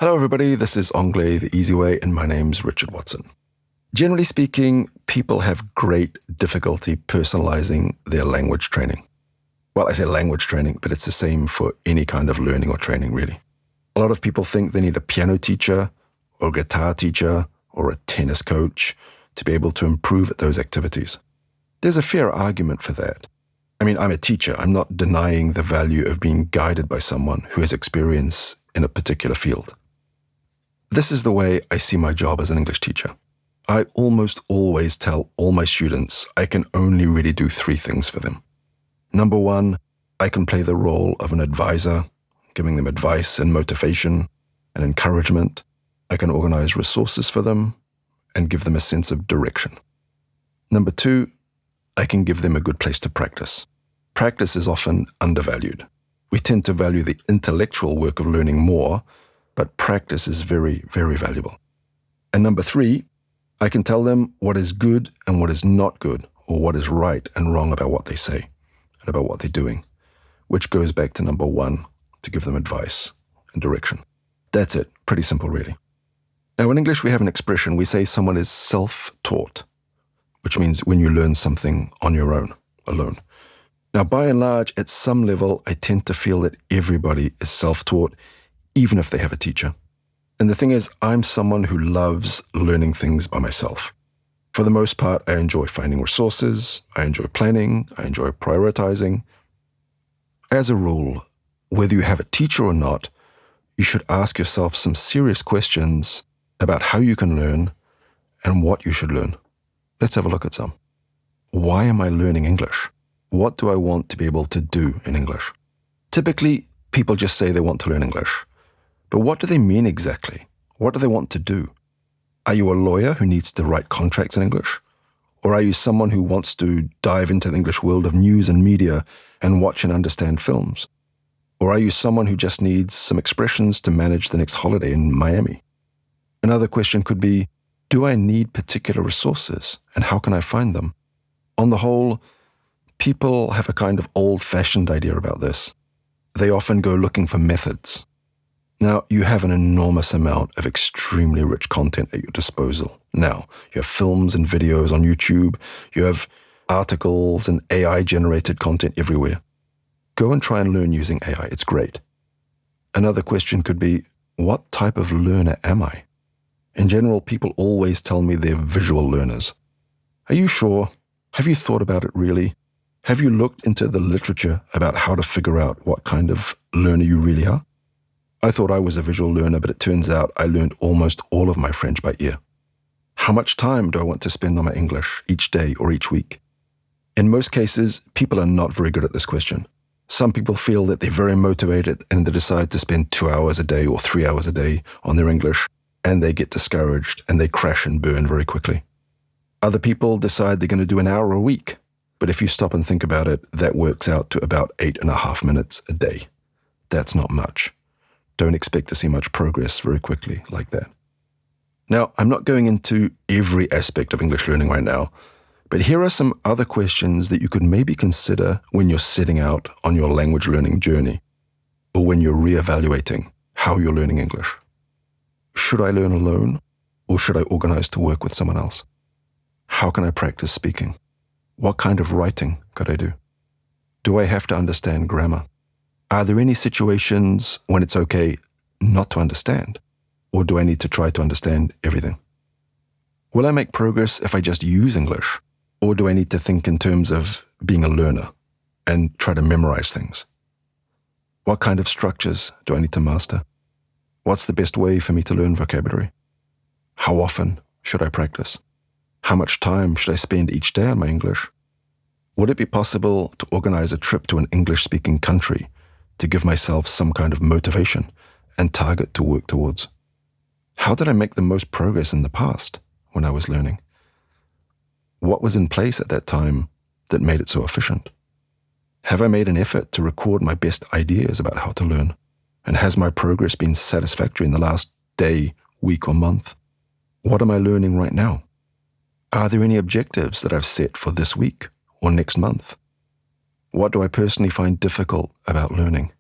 Hello everybody, this is Anglais the Easy Way and my name's Richard Watson. Generally speaking, people have great difficulty personalizing their language training. Well, I say language training, but it's the same for any kind of learning or training really. A lot of people think they need a piano teacher or a guitar teacher or a tennis coach to be able to improve at those activities. There's a fair argument for that. I mean, I'm a teacher. I'm not denying the value of being guided by someone who has experience in a particular field. This is the way I see my job as an English teacher. I almost always tell all my students I can only really do three things for them. Number one, I can play the role of an advisor, giving them advice and motivation and encouragement. I can organize resources for them and give them a sense of direction. Number two, I can give them a good place to practice. Practice is often undervalued. We tend to value the intellectual work of learning more, but practice is very, very valuable. And number three, I can tell them what is good and what is not good, or what is right and wrong about what they say and about what they're doing, which goes back to number one, to give them advice and direction. That's it. Pretty simple, really. Now, in English, we have an expression. We say someone is self-taught, which means when you learn something on your own, alone. Now, by and large, at some level, I tend to feel that everybody is self-taught, even if they have a teacher. And the thing is, I'm someone who loves learning things by myself. For the most part, I enjoy finding resources, I enjoy planning, I enjoy prioritizing. As a rule, whether you have a teacher or not, you should ask yourself some serious questions about how you can learn and what you should learn. Let's have a look at some. Why am I learning English? What do I want to be able to do in English? Typically, people just say they want to learn English. But what do they mean exactly? What do they want to do? Are you a lawyer who needs to write contracts in English? Or are you someone who wants to dive into the English world of news and media and watch and understand films? Or are you someone who just needs some expressions to manage the next holiday in Miami? Another question could be, do I need particular resources and how can I find them? On the whole, people have a kind of old-fashioned idea about this. They often go looking for methods. Now, you have an enormous amount of extremely rich content at your disposal. Now, you have films and videos on YouTube. You have articles and AI-generated content everywhere. Go and try and learn using AI. It's great. Another question could be, what type of learner am I? In general, people always tell me they're visual learners. Are you sure? Have you thought about it really? Have you looked into the literature about how to figure out what kind of learner you really are? I thought I was a visual learner, but it turns out I learned almost all of my French by ear. How much time do I want to spend on my English each day or each week? In most cases, people are not very good at this question. Some people feel that they're very motivated and they decide to spend 2 hours a day or 3 hours a day on their English, and they get discouraged and they crash and burn very quickly. Other people decide they're going to do an hour a week, but if you stop and think about it, that works out to about 8.5 minutes a day. That's not much. Don't expect to see much progress very quickly like that. Now, I'm not going into every aspect of English learning right now, but here are some other questions that you could maybe consider when you're setting out on your language learning journey, or when you're reevaluating how you're learning English. Should I learn alone, or should I organize to work with someone else? How can I practice speaking? What kind of writing could I do? Do I have to understand grammar? Are there any situations when it's okay not to understand? Or do I need to try to understand everything? Will I make progress if I just use English? Or do I need to think in terms of being a learner and try to memorize things? What kind of structures do I need to master? What's the best way for me to learn vocabulary? How often should I practice? How much time should I spend each day on my English? Would it be possible to organize a trip to an English-speaking country to give myself some kind of motivation and target to work towards? How did I make the most progress in the past when I was learning? What was in place at that time that made it so efficient? Have I made an effort to record my best ideas about how to learn? And has my progress been satisfactory in the last day, week, or month? What am I learning right now? Are there any objectives that I've set for this week or next month? What do I personally find difficult about learning?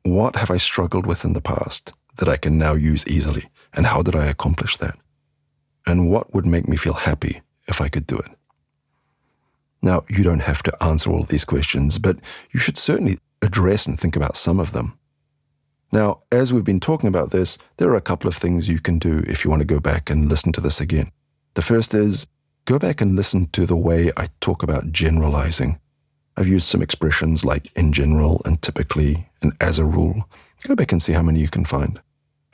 What have I struggled with in the past that I can now use easily? And how did I accomplish that? And what would make me feel happy if I could do it? Now, you don't have to answer all of these questions, but you should certainly address and think about some of them. Now, as we've been talking about this, there are a couple of things you can do if you want to go back and listen to this again. The first is, go back and listen to the way I talk about generalizing. I've used some expressions like in general and typically and as a rule. Go back and see how many you can find.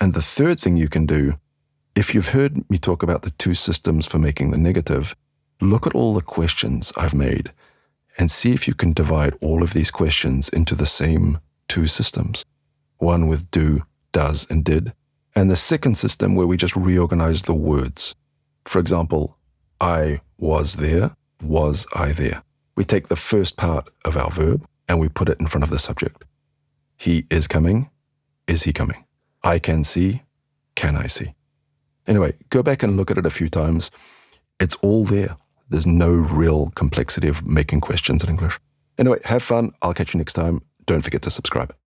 And the third thing you can do, if you've heard me talk about the two systems for making the negative, look at all the questions I've made and see if you can divide all of these questions into the same two systems. One with do, does, and did, and the second system where we just reorganize the words. For example, I was there, was I there? We take the first part of our verb and we put it in front of the subject. He is coming, is he coming? I can see, can I see? Anyway, go back and look at it a few times. It's all there. There's no real complexity of making questions in English. Anyway, have fun. I'll catch you next time. Don't forget to subscribe.